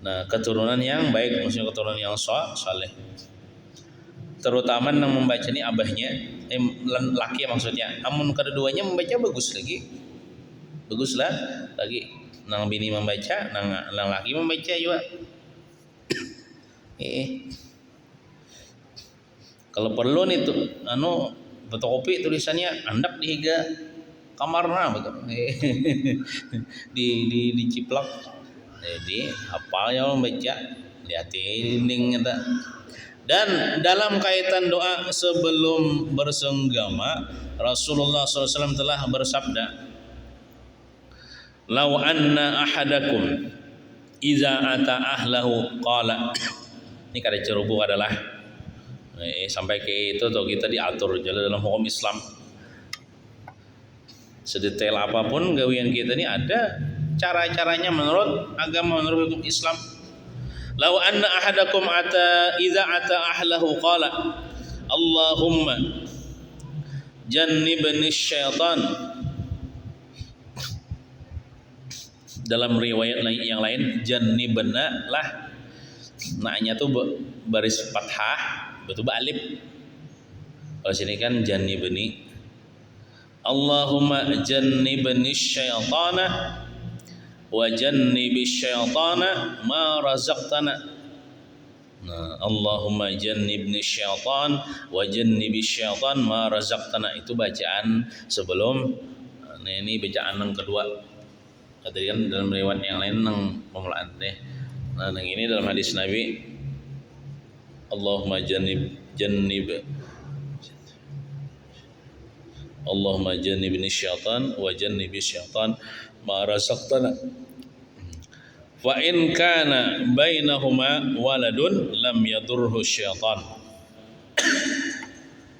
Speaker 1: Nah, keturunan yang baik maksudnya keturunan yang saleh. Terutama yang membaca ini abahnya, laki maksudnya. Amun keduanya membaca baguslah lagi. Nang bini membaca, nang laki membaca juga. Kalau perlu nih tuh, fotokopi tulisannya andak di higa kamarna betul. Diciplak. Jadi apa yang membaca lihatin linknya. Dan dalam kaitan doa sebelum bersenggama, Rasulullah SAW telah bersabda, "Lau anna ahadakum iza ata ahlahu qala." Ini kada cerubu adalah sampai ke itu tuh kita diatur dalam hukum Islam. Sedetail apapun gawian kita ini ada cara-caranya menurut agama, menurut hukum Islam. Lau anna ahadakum iza ata ahlahu qala Allahumma jannibni syaitan. Dalam riwayat yang lain jannibna lah. Naknya tuh baris fathah, betul alif. Kalau sini kan jannibni. Allahumma jannibni syaitana wa jannibis syaitana ma razaqtana. Nah, Allahumma jannibni syaitan wa jannibis syaitan ma razaqtana. Itu bacaan sebelum ini bacaan yang kedua. Tadi kan dalam riwayat yang lain nang pemulaan teh. Nah, yang ini dalam hadis Nabi Allahumma Allahumma jannibni syaitan wa jannibis syaitan ma razaqtana. Wa in kana bainahuma waladun lam yadurhu syaitan.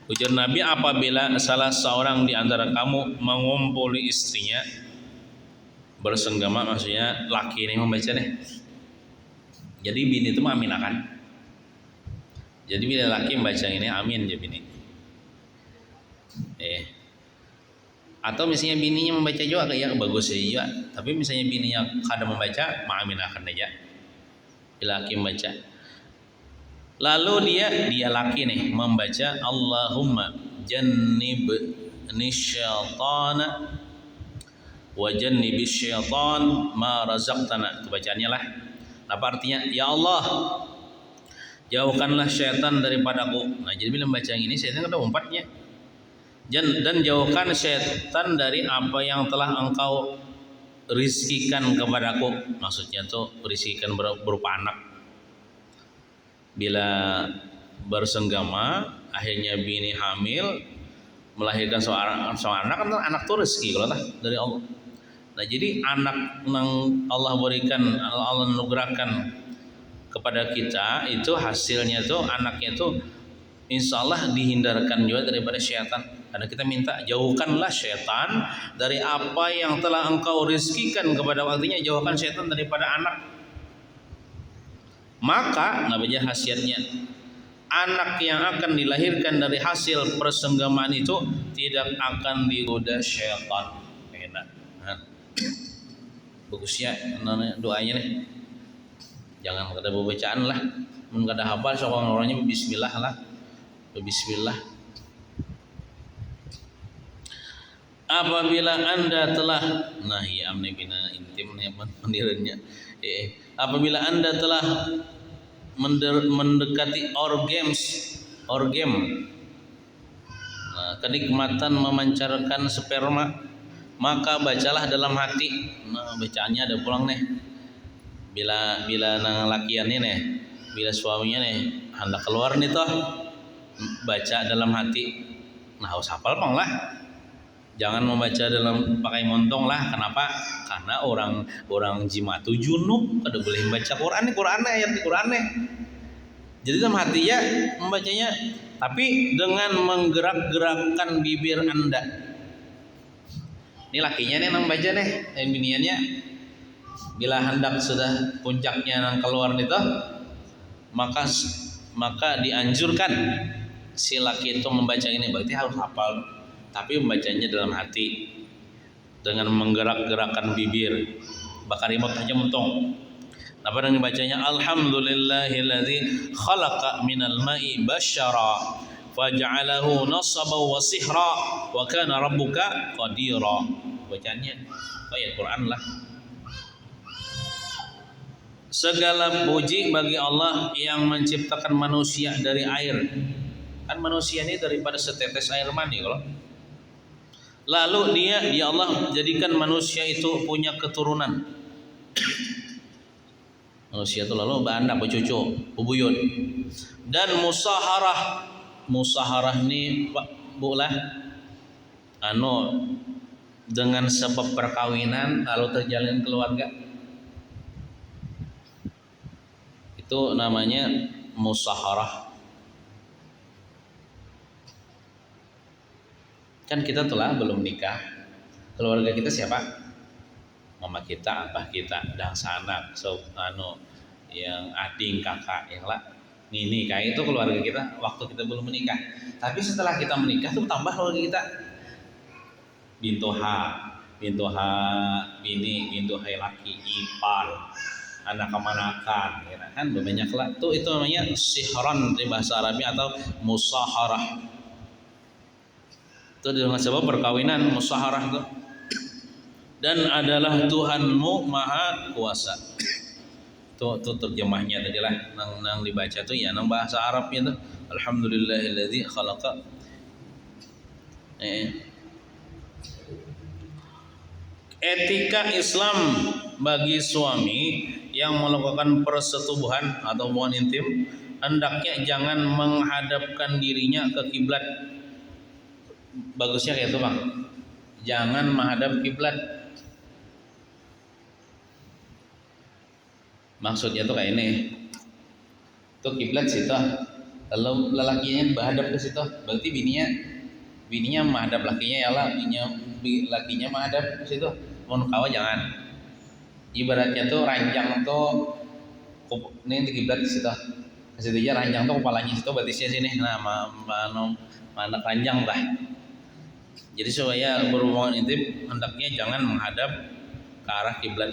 Speaker 1: Ujar Nabi, apabila salah seorang di antara kamu mengumpuli istrinya bersenggama, maksudnya laki ini membaca nih. Jadi bini itu mengaminakan. Jadi bila laki membaca ini amin ya bini. Atau misalnya bininya membaca juga kayak bagus ya, tapi misalnya bininya kada membaca, mengaminakan aja. Bila laki membaca. Lalu dia laki nih membaca Allahumma jannibni syaitana wa jannibis syaitan ma razaqtana. Itu bacaannya lah. Apa artinya? Ya Allah, jauhkanlah syaitan daripadaku. Nah, jadi bila membaca ini syaitan ada umpatnya. Dan jauhkan syaitan dari apa yang telah engkau rizkikan kepadaku, maksudnya tuh rizkikan berupa anak. Bila bersenggama akhirnya bini hamil melahirkan seorang anak, kan anak tuh rezeki kalau dari Allah. Nah jadi anak yang Allah berikan, Allah anugerahkan kepada kita itu hasilnya tuh anaknya tuh insya Allah dihindarkan juga daripada syaitan. Karena kita minta jauhkanlah syaitan dari apa yang telah engkau rizkikan kepada waktunya, jauhkan syaitan daripada anak. Maka nggak baca khasiatnya, anak yang akan dilahirkan dari hasil persenggamaan itu tidak akan digoda syaitan. Enak. Bagusnya doanya nih. Jangan kada bacaan lah. Mun kada hafal sok orangnya bismillah lah. Bismillah. Apabila Anda telah nahi amne bina intim nih pendirannya. Apabila Anda telah mendekati orgasm, nah, kenikmatan memancarkan sperma, maka bacalah dalam hati. Nah, bacaannya ada pulang nih. Bila nang lakiannya nih, bila suaminya nih hendak keluar nih toh, baca dalam hati. Nah, harus hafal pang lah. Jangan membaca dalam pakai montong lah. Kenapa? Karena orang jimatu junub kada boleh membaca Quran ayat Quran. Jadi dalam hatinya membacanya, tapi dengan menggerak-gerakkan bibir Anda. Ini lakinya nih nang baca nih, biniannya bila hendak sudah puncaknya nang keluar itu, maka dianjurkan si laki itu membaca ini, berarti harus hafal. Tapi membacanya dalam hati dengan menggerak-gerakkan bibir, bakar imut aja mentong. Apa yang dibacanya? Alhamdulillahilladzi khalaqa minal ma'i basyara faj'alahu nasaba wa sihra wa kana rabbuka qadira. Bacanya ayat Quran lah. Segala puji bagi Allah yang menciptakan manusia dari air. Kan manusia ini daripada setetes air mani kalau. Lalu dia Allah jadikan manusia itu punya keturunan. Manusia itu lalu beranak, bercucu, bubuyut. Dan musaharah ini bulah dengan sebab perkawinan lalu terjalin keluarga. Itu namanya musaharah. Kan kita telah belum nikah. Keluarga kita siapa? Mama kita, abah kita, dan sanak, yang ading, kakak, yang lah. Ini kayak itu keluarga kita waktu kita belum menikah. Tapi setelah kita menikah tuh tambah keluarga kita. Bintu H, bini, bintu H laki, ipar, anak kemanakan, ya kan banyak lah. Itu namanya sihran di bahasa Arabnya atau musaharah. Itu dengan sebab perkawinan musaharah itu. Dan adalah Tuhanmu maha kuasa. Itu terjemahnya tadi lah nang dibaca tuh ya nang bahasa Arabnya tuh alhamdulillahilladzi khalaqa. Etika Islam bagi suami yang melakukan persetubuhan atau hubungan intim hendaknya jangan menghadapkan dirinya ke kiblat. Bagusnya kayak itu bang, jangan menghadap kiblat. Maksudnya tuh kayak ini, tuh kiblat situ, kalau lelakinya menghadap ke situ, berarti bininya menghadap lakinya ya lah, lakinya menghadap ke situ. Mau kawa jangan. Ibaratnya tuh ranjang tuh, ini di kiblat di situ, ke situ aja ranjang tuh kepalanya situ, batisnya sini, nah mana ranjang lah. Jadi supaya berhubungan intim hendaknya jangan menghadap ke arah kiblat.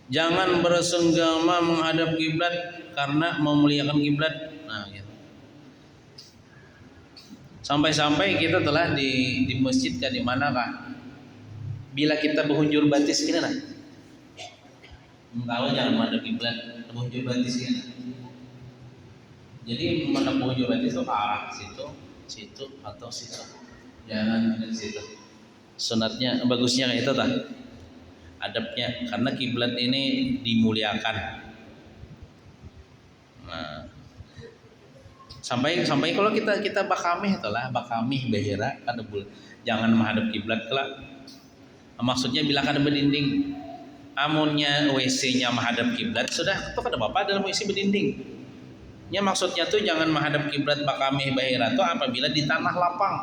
Speaker 1: Jangan bersenggama menghadap kiblat karena memuliakan kiblat. Nah, gitu. Sampai-sampai kita telah di masjid kan di mana kah? Bila kita berhunjur batis gini nah. Kalau jangan menghadap kiblat, berhunjur batis gini. Jadi menghadap berhunjur batis itu ke arah situ atau situ. Jangan ke situ. Sunatnya bagusnya kayak itu tah. adabnya, karena kiblat ini dimuliakan. Nah, sampai kalau kita bakamih itulah bakamih behera kada jangan menghadap kiblat kelak. Maksudnya bila kada berdinding, amunnya WC-nya menghadap kiblat sudah itu kada apa-apa dalam WC berdinding. Ya maksudnya tuh jangan menghadap kiblat bakamih behera tuh apabila di tanah lapang.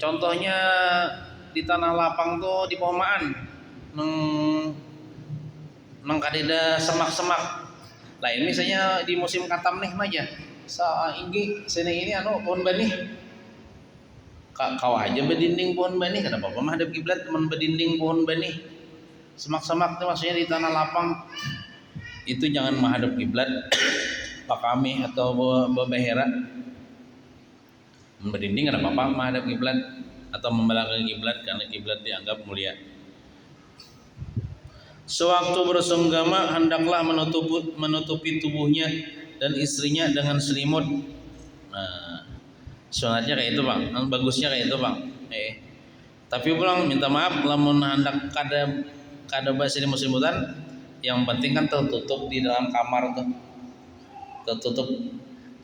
Speaker 1: Contohnya di tanah lapang tuh di Pomaan nang kadeda semak-semak. Lain misalnya di musim katam nih aja. Sainggi sini ini pohon benih. Kau aja berdinding pohon benih, kenapa apa menghadap kiblat teman berdinding pohon benih. Semak-semak itu maksudnya di tanah lapang. Itu jangan menghadap kiblat pakami atau behera. Berdinding kenapa apa menghadap kiblat atau membelakangi kiblat karena kiblat dianggap mulia. Sewaktu bersenggama hendaklah menutupi tubuhnya dan istrinya dengan selimut. Nah, sunatnya kayak itu bang, bagusnya kayak itu bang. Tapi pulang minta maaf, lamun hendak kada bahasa di muslimutan, yang penting kan tertutup di dalam kamar tuh, tertutup.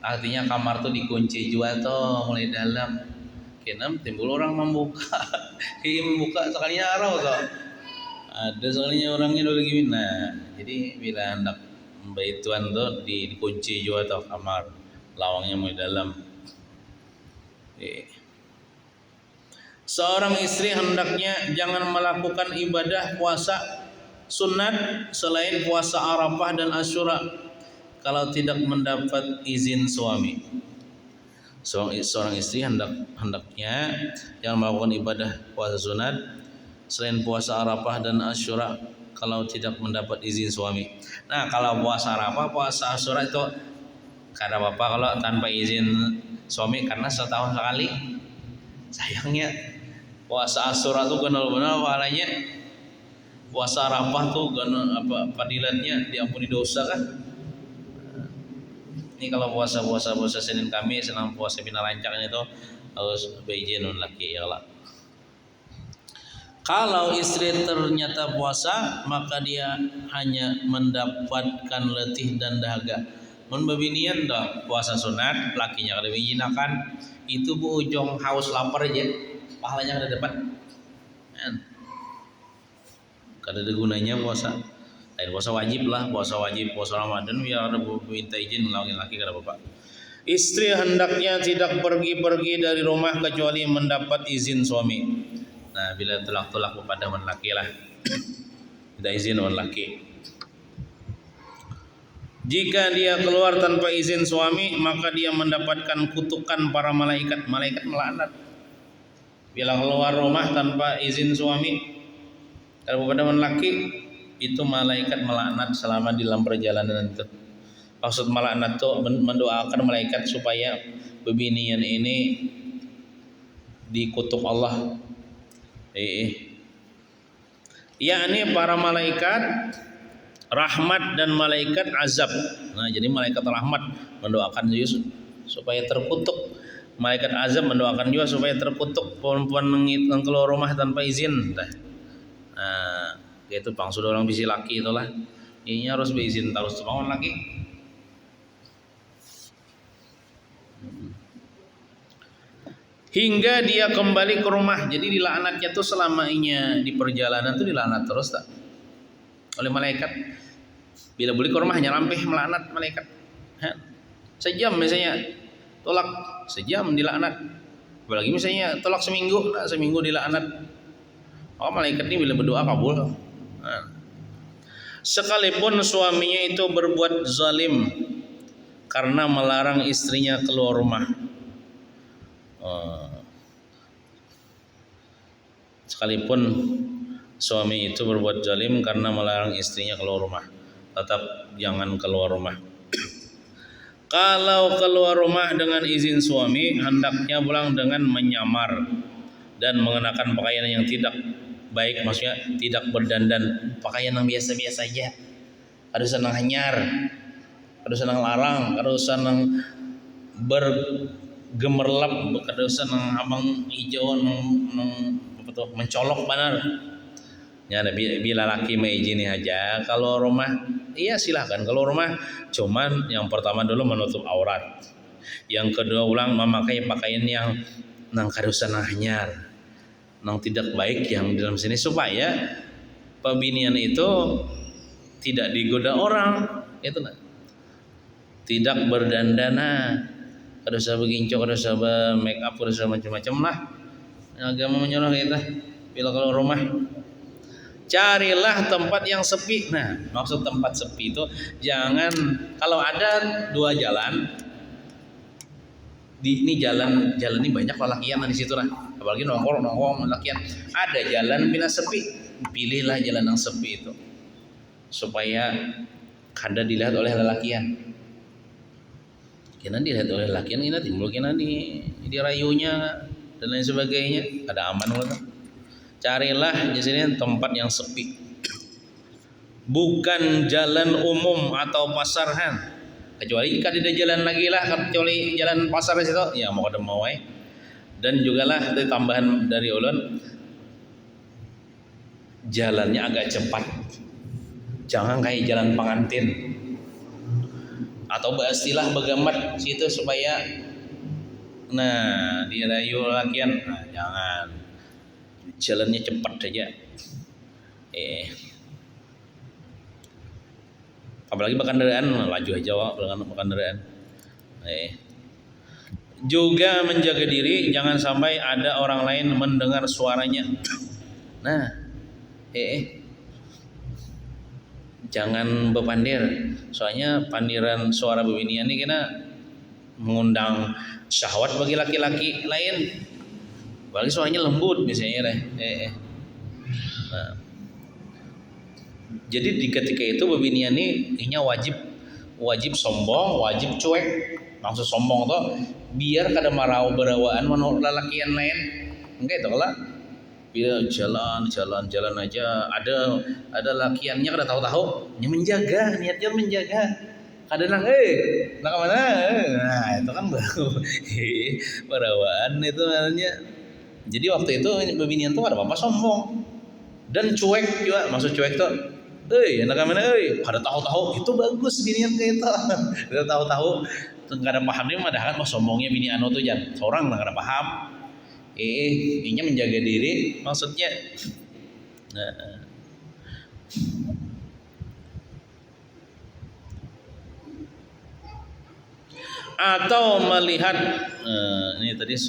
Speaker 1: Artinya kamar tuh dikunci juga tuh mulai dalam. Kena timbul orang membuka, membuka sekalinya arau tuh. Ada soalnya orangnya dulu lagi. Nah, jadi bila hendak baituan tuh dikunci juga tuh kamar, lawangnya mulai dalam. Seorang istri hendaknya jangan melakukan ibadah puasa sunat selain puasa Arafah dan Asyura kalau tidak mendapat izin suami. Seorang istri hendaknya jangan melakukan ibadah puasa sunat selain puasa Arafah dan Asyura kalau tidak mendapat izin suami. Nah, kalau puasa Arafah, puasa Asyura itu kada apa-apa kalau tanpa izin suami karena setahun sekali. Sayangnya puasa Asyura tuh benar-benar pahalanya. Puasa Arafah tuh fadilatnya diampuni dosa kan. Ini kalau puasa Senin Kamis, senang puasa bina lancar itu harus beizin laki ya lah. Kalau istri ternyata puasa, maka dia hanya mendapatkan letih dan dahaga. Mun bebinian dah puasa sunat, lakinya kada bijinakan, itu bu ujung haus lapar aja, pahalanya kada dapat. Kada ada gunanya puasa. Lain puasa wajib lah, puasa Ramadan biar ada minta izin ngelawin laki kada apa-apa. Istri hendaknya tidak pergi-pergi dari rumah kecuali mendapat izin suami. Nah, bila tolak-tolak kepada laki lah, tidak izin laki. Jika dia keluar tanpa izin suami, maka dia mendapatkan kutukan para malaikat melaknat. Bila keluar rumah tanpa izin suami, kalau kepada laki itu malaikat melaknat selama di dalam perjalanan itu. Maksud melaknat itu mendoakan malaikat supaya bebinian ini dikutuk Allah. Yakni para malaikat rahmat dan malaikat azab. Nah, jadi malaikat rahmat mendoakan juga supaya terkutuk. Malaikat azab mendoakan juga supaya terkutuk perempuan yang keluar rumah tanpa izin. Nah, itu bang sudah orang bisi laki itulah. Ini harus berizin terus bangun lagi. Hingga dia kembali ke rumah. Jadi dilaknatnya tuh selamanya di perjalanan tuh dilaknat terus tak oleh malaikat. Bila boleh ke rumah hanya rampih melaknat malaikat. Sejam misalnya tolak, sejam dilaknat. Apalagi misalnya tolak seminggu, seminggu dilaknat. Oh, malaikat ini bila berdoa kabul. Sekalipun suaminya itu berbuat zalim karena melarang istrinya keluar rumah. Sekalipun suami itu berbuat zalim karena melarang istrinya keluar rumah, tetap jangan keluar rumah. Kalau keluar rumah dengan izin suami, hendaknya pulang dengan menyamar dan mengenakan pakaian yang tidak baik, maksudnya tidak berdandan, pakaian yang biasa-biasa aja. Ada senang hanyar, ada senang larang, ada senang bergemerlap, ada senang abang hijau, mencolok benar. Ya, bila laki mengizini aja. Kalau rumah, iya silahkan. Kalau rumah, cuman yang pertama dulu menutup aurat. Yang kedua ulang memakai pakaian yang nang karusan anyar, nang tidak baik yang dalam sini supaya pebinian itu tidak digoda orang, itu nah. Tidak berdandana, karusa begincok, karusa make up, karusa macam-macam lah. Agama menyuruh kita. Bila kalau rumah carilah tempat yang sepi. Nah, maksud tempat sepi itu jangan kalau ada dua jalan ini jalan ini banyak lelakian di situ lah. Apalagi nongkrong lelakian. Ada jalan bila sepi, pilihlah jalan yang sepi itu supaya kada dilihat oleh lelakian. Kena dilihat oleh lelakian, kena timbul kena di rayunya dan lain sebagainya. Ada aman lah. Carilah di sini tempat yang sepi, bukan jalan umum atau pasaran. Kecuali jika ada jalan lagi lah, kecuali jalan pasar di situ, ya mau ada mau. Dan juga lah tambahan dari ulun, jalannya agak cepat, jangan kayak jalan pengantin atau istilah begamat situ supaya, nah dirayu lakian, nah, jangan. Jalannya cepat saja. Apalagi kendaraan laju aja kendaraan. Juga menjaga diri jangan sampai ada orang lain mendengar suaranya. Nah, jangan bepandir. Soalnya pandiran suara bebinian ini kena mengundang syahwat bagi laki-laki lain. Apalagi suaranya lembut misalnya Nah, jadi di ketika itu bebinian ini wajib sombong, wajib cuek. Maksud sombong tuh biar kada marau berawaan menurut lelakian lain. Enggak itu kalau bila jalan aja ada lakiannya kada tahu-tahu, menjaga niatnya menjaga. Kadang nak mana? Nah itu kan baru berawaan itu namanya. Jadi waktu itu bebinian tuh ada apa sombong dan cuek juga. Maksud cuek tuh, enak mana? Kada tahu-tahu itu bagus binian kayak itu. Kada tahu-tahu, kada paham dia madahan mau sombongnya bini anu tuh jan. Seorang kada paham. Ini menjaga diri maksudnya. Nah. Atau melihat ini tadi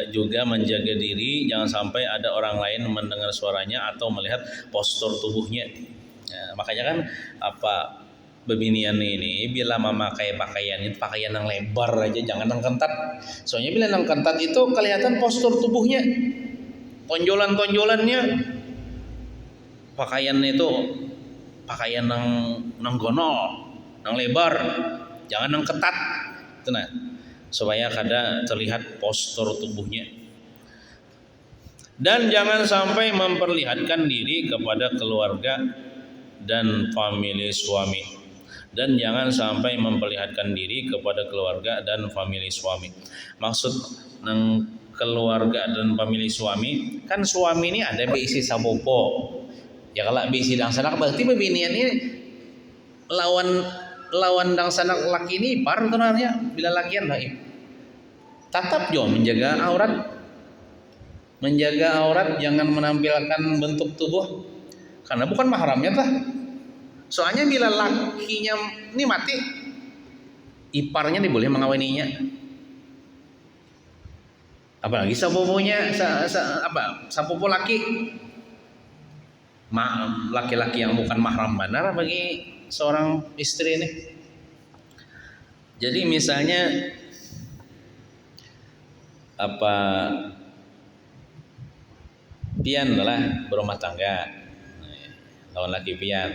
Speaker 1: juga menjaga diri jangan sampai ada orang lain mendengar suaranya atau melihat postur tubuhnya. Makanya kan bebinian ini bila memakai pakaian yang lebar aja, jangan yang ketat. Soalnya bila yang ketat itu kelihatan postur tubuhnya, tonjolan-tonjolannya. Pakaian itu pakaian yang gonol, yang lebar, jangan yang ketat. Itu nah. Supaya kada terlihat postur tubuhnya. Dan jangan sampai memperlihatkan diri kepada keluarga dan famili suami. Dan jangan sampai memperlihatkan diri kepada keluarga dan famili suami. Maksud nang keluarga dan famili suami, kan suami ini ada beisi sabopo. Ya kalau beisi dang sanak berarti bebinian ini lawan dang sanak laki ini ipar sebenarnya bila lakian lah. Tetap jo menjaga aurat jangan menampilkan bentuk tubuh karena bukan mahramnya tah. Soalnya bila lakinya ini mati, iparnya diboleh mengawininya. Apalagi sepupunya sepupu laki. Laki-laki yang bukan mahram benar bagi seorang istri ini. Jadi misalnya pian lah berumah tangga, lawan laki pian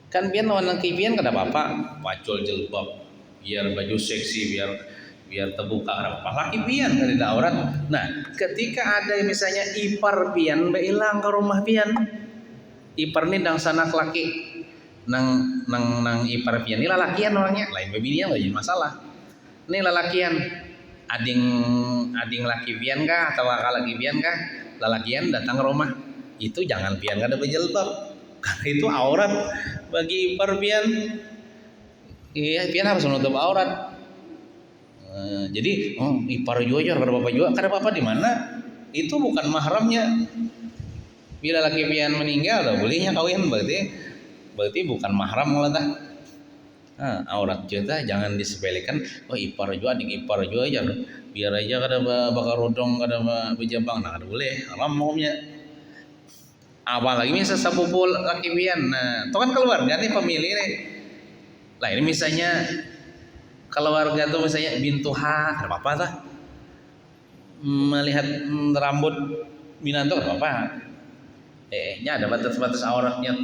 Speaker 1: kan pian lawan laki pian kada apa-apa pacul jilbab biar baju seksi biar terbuka kada apa laki pian kada ada aurat. Nah ketika ada misalnya ipar pian hilang ke rumah pian, ipar ni dang sanak laki nang ipar pian ni lalakian orangnya lain bebinian enggak jadi masalah. Ini lalakian ading laki pian kah atau kakak laki pian kah
Speaker 2: lalakian datang ke rumah itu jangan pian kada berjilbab karena itu aurat bagi ipar pian. Iya, pian harus menutup aurat. Jadi ipar juga kada bapak juga, kada bapak di mana? Itu bukan mahramnya. Bila laki pian meninggal, udah bolehnya kawin berarti bukan mahram lah tah. Aurat juga jangan disepelekan. Ipar juga, adik ipar juga aja. Biar aja kada bakar rodong, kada bejabang, nah kada boleh, haram hukumnya. Apalagi misal sepupu laki pian, nah itu kan keluarga nih pemilih nih. Lah ini misalnya keluarga tuh misalnya bintu H, ada apa-apa tah? Melihat rambut binatang ada apa? Nya ada batas-batas auratnya.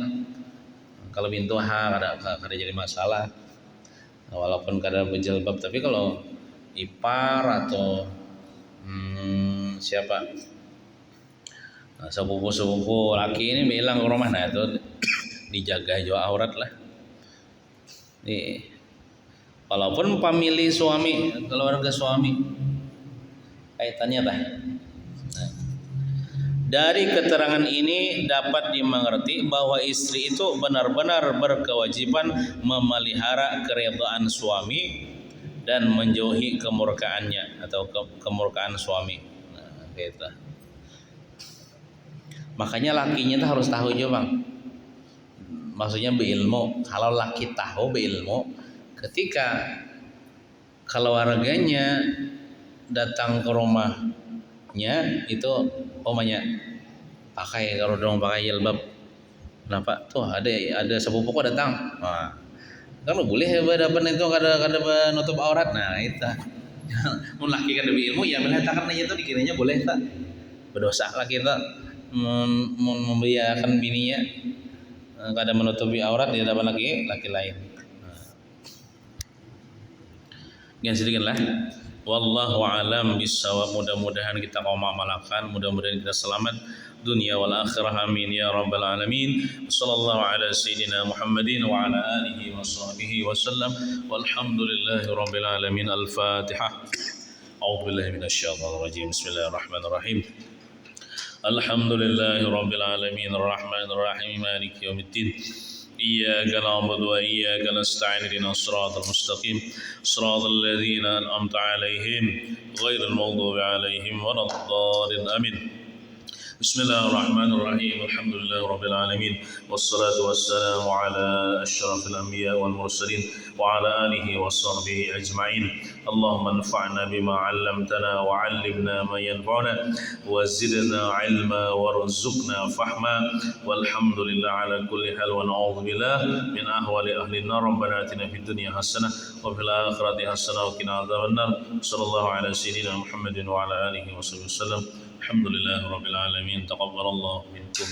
Speaker 2: Kalau bintu H kada jadi masalah. Walaupun kada berjilbab, tapi kalau ipar atau siapa? Sepupu laki ini bilang ke rumah, nah itu dijaga juga aurat lah. Nih, walaupun pamili suami, keluarga suami, kaitannya bah. Nah, dari keterangan ini dapat dimengerti bahwa istri itu benar-benar berkewajiban memelihara keridhaan suami dan menjauhi kemurkaannya atau kemurkaan suami. Nah, gitu. Makanya lakinya tuh harus tahu juga bang. Maksudnya berilmu. Kalau laki tahu berilmu, ketika keluarganya datang ke rumahnya itu omanya pakai kerudung, pakai jilbab. Kenapa? Tuh ada sepupu kok datang. Nah, kan boleh dapat itu kada menutup aurat. Nah itu. Mun laki kada berilmu ya meletakkan aja itu dikiranya boleh tak? Berdosa laki itu membiarkan bininya kada menutupi aurat di hadapan laki lain. Sekian sedikit lah. Wallahu alam bisawab. Mudah-mudahan kita kaum amalkan, mudah-mudahan kita selamat dunia wal akhirah, amin ya rabbal alamin. Sallallahu ala sayyidina Muhammadin wa ala alihi wa sahbihi wa sallam. Walhamdulillahi rabbil alamin. Al-Fatihah. A'udzu billahi minasyaitonir rajim. Bismillahirrahmanirrahim. Alhamdulillahi rabbil alamin. Arrahmanir rahim. Maliki yaumiddin. إياك نعبد وإياك نستعين اهدنا الصراط المستقيم صراط الذين أنعمت عليهم غير المغضوب عليهم ولا الضالين آمين. بسم الله الرحمن الرحيم. الحمد لله رب العالمين والصلاة والسلام على أشرف الأنبياء والمرسلين وعلى آله وصحبه أجمعين. اللهم انفعنا بما علمتنا وعلمنا ما ينفعنا وزدنا علما وارزقنا فهما والحمد لله على كل حال ونعوذ بالله من أهوال أهل النار. ربنا آتنا في الدنيا حسنة وفي الآخرة حسنة وقنا عذاب النار. صلى الله على سيدنا محمد وعلى آله وصحبه وسلم. الحمد لله رب العالمين. تقبل الله منكم.